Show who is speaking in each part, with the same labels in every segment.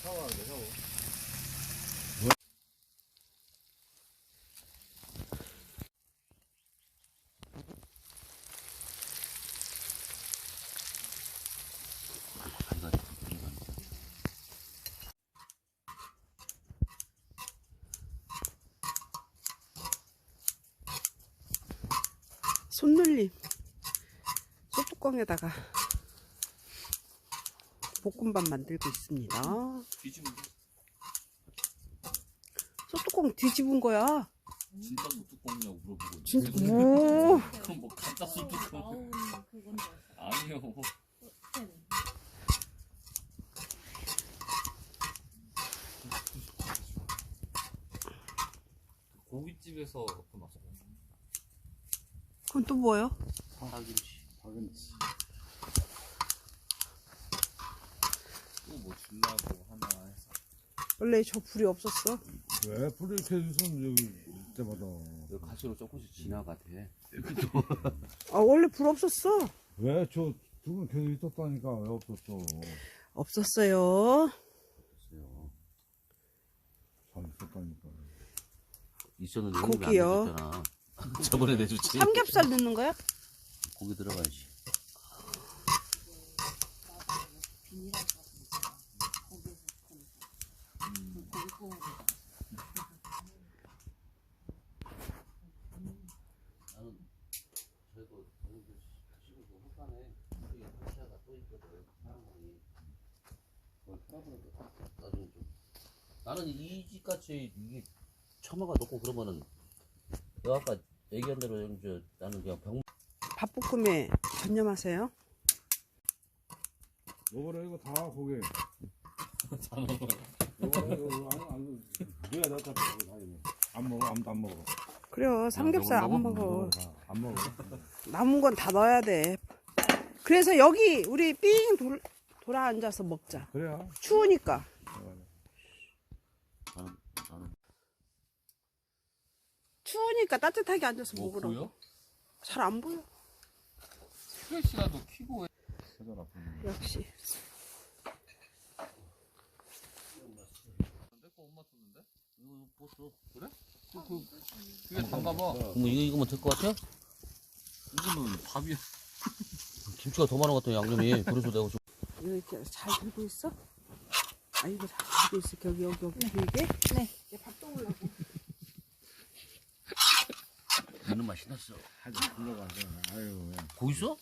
Speaker 1: 샤워하는데 샤워.
Speaker 2: 손놀림 소뚜껑에다가 볶음밥 만들고 있습니다.
Speaker 1: 뒤집은
Speaker 2: 소뚜껑 뒤집은 거야.
Speaker 1: 진짜 소뚜껑이냐고 물어보고.
Speaker 2: 진짜 오.
Speaker 1: 그럼 뭐 가짜 소뚜껑. 아니요. 고깃집에서 그 맛.
Speaker 2: 그건 또 뭐예요?
Speaker 1: 파김치. 파김치. 또 뭐 주려고 하나 해서.
Speaker 2: 원래 저 불이 없었어.
Speaker 3: 왜 불이 이렇게 있으면 여기 때마다
Speaker 1: 여기 가시로 조금씩 지나가대.
Speaker 2: 아 원래 불 없었어.
Speaker 3: 왜 저 두 분 계속 있었다니까 왜 없었어?
Speaker 2: 없었어요.
Speaker 3: 잘 있었다니까.
Speaker 1: 있었는데
Speaker 2: 고기요.
Speaker 1: 형님이 안 내줬잖아. 저번에 내줬지.
Speaker 2: 삼겹살 넣는 거야?
Speaker 1: 고기 들어가야지. 나는 저희도 지금 그 후반에 우리 한차가 또 있거든. 사람들이 그걸 팔아보는 거 나중에 좀. 나는 이 집같이 이게 처마가 높고 그러면은 너 아까 얘기한 대로 나는 그냥 병.
Speaker 2: 밥볶음에 전념하세요?
Speaker 3: 요거래 이거 다 고기.
Speaker 1: 다 먹어.
Speaker 3: 요거래 이거 안 누가 나한테 다 이거 안 먹어 아무도 안 먹어.
Speaker 2: 그래요. 삼겹살
Speaker 1: 먹어?
Speaker 2: 안 먹어.
Speaker 3: 안 먹어.
Speaker 2: 남은 건 다 넣어야 돼. 그래서 여기 우리 삥 돌아 앉아서 먹자.
Speaker 3: 그래야.
Speaker 2: 추우니까.
Speaker 1: 나는
Speaker 2: 추우니까 따뜻하게 앉아서
Speaker 1: 뭐
Speaker 2: 먹으라고.
Speaker 1: 보여?
Speaker 2: 잘 안 보여.
Speaker 1: 플래시라도 켜고 해.
Speaker 3: 세달 아프네.
Speaker 2: 역시.
Speaker 1: 내거 엄마 줬는데? 이거 줬어. 그래? 그게 단가봐.
Speaker 4: 그럼 이거면 될 것 같아?
Speaker 1: 이거는 밥이야.
Speaker 4: 김치가 더 많은 것 같아 양념이. 그래서 내가 좀
Speaker 2: 이거 이렇게 잘 들고 있어? 아 이거 잘 들고 있어. 여기 이게? 네. 이제 밥 떠오려고.
Speaker 4: 먹는 맛이 났어.
Speaker 3: 하지 불러가서 아유 왜.
Speaker 4: 고기 있어?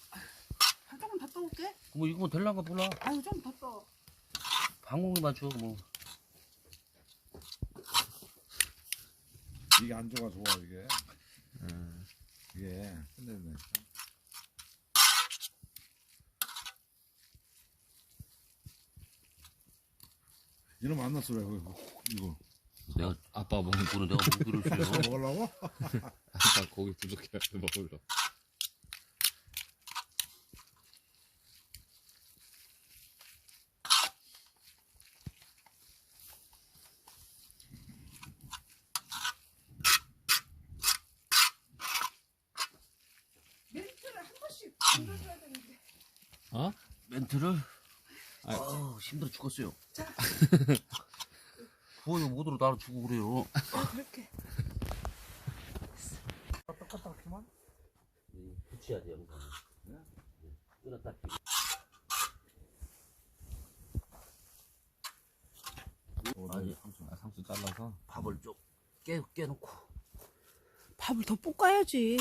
Speaker 2: 조금 더 떠올게.
Speaker 4: 그럼 이거면 될란가 몰라.
Speaker 2: 아유 좀 더 떠.
Speaker 4: 방공기만 줘 뭐.
Speaker 3: 이게 안주가 좋아 이게. 이게 끝내네. 이놈 안 났어 왜 이거.
Speaker 4: 내가 아빠가 먹는 거는 내가 먹기로 했어요.
Speaker 3: 먹으려고?
Speaker 1: 아빠 고기 부족해. 먹으려.
Speaker 2: 멘트를 한 번씩 불러줘야 되는데.
Speaker 1: 어?
Speaker 4: 멘트를? 힘들어 죽겠어요. 부어요 못으로 나를 주고 그래요.
Speaker 2: 그렇게.
Speaker 3: 딱딱딱만.
Speaker 4: 붙여야 돼 영상. 끊었다. 아니
Speaker 1: 상추 잘라서.
Speaker 4: 밥을 좀 깨놓고.
Speaker 2: 밥을 더 볶아야지.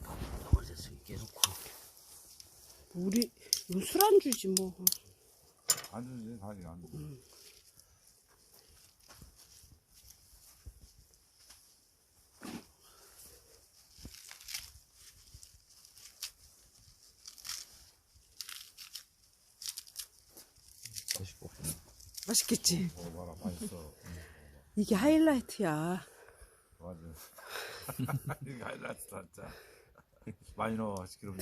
Speaker 4: 밥을 됐으니 깨놓고.
Speaker 2: 우리 이거 술안주지 뭐.
Speaker 3: 안 주지 다시 안 주.
Speaker 1: 맛있고.
Speaker 2: 맛있겠지.
Speaker 3: 먹어봐라 맛있어.
Speaker 2: 이게 하이라이트야.
Speaker 3: 맞아. 이게 하이라이트 진짜. 많이 넣어 기름.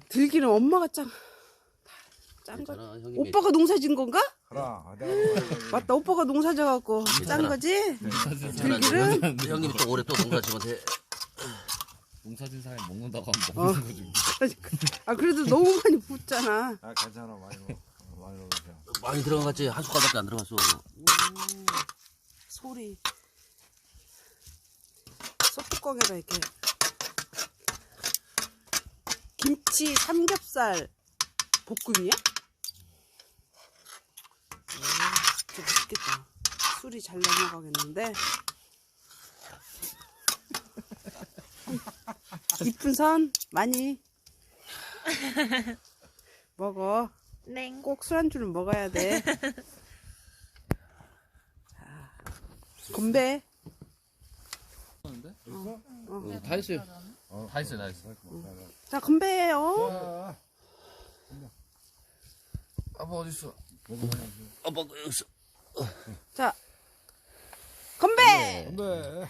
Speaker 2: 들기는 엄마가 짠 거.
Speaker 4: 괜찮아 형님이.
Speaker 2: 오빠가 농사 지은 건가?
Speaker 3: 가라. 내가 먹어야지.
Speaker 2: 맞다. 오빠가 농사 져갖고 짠 거지?
Speaker 4: 괜찮아.
Speaker 2: 들기름?
Speaker 4: 형님이 또 올해 또 농사 지면 돼.
Speaker 5: 농사진 사람이 먹는다고 하면
Speaker 2: 어.
Speaker 5: 먹는 거지.
Speaker 2: 아 그래도 너무 많이 붓잖아.
Speaker 3: 아 괜찮아 많이 먹어. 많이 먹으세요.
Speaker 1: 많이 들어간 것 같지? 한 숟갈밖에 안 들어갔어.
Speaker 2: 소리. 소뚜껑에다 이렇게 김치 삼겹살 볶음이야? 진짜 맛있겠다. 술이 잘 넘어가겠는데. 이쁜 선 많이 먹어.
Speaker 6: 네.
Speaker 2: 꼭 술안주는 먹어야 돼. 자, 건배.
Speaker 1: 다 했어요.
Speaker 5: 다 있어요, 다 있어.
Speaker 2: 자, 건배해요.
Speaker 3: 자,
Speaker 5: 아빠 어디 있어?
Speaker 1: 아빠 여기 있어.
Speaker 2: 자, 건배.
Speaker 3: 건배.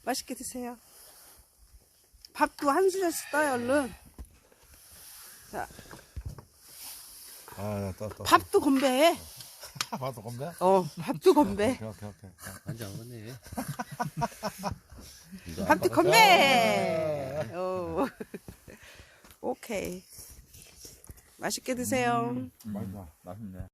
Speaker 2: 맛있게 드세요. 밥도 한 수저씩 떠요, 얼른. 자,
Speaker 3: 아, 떴.
Speaker 2: 밥도 건배해.
Speaker 3: 봐도 건배?
Speaker 2: 밥도 건배.
Speaker 3: 오케이.
Speaker 1: 완전 안 왔네.
Speaker 2: 밥도 건배. 오케이. 맛있게 드세요.
Speaker 3: 맛있다.
Speaker 5: 맛있네.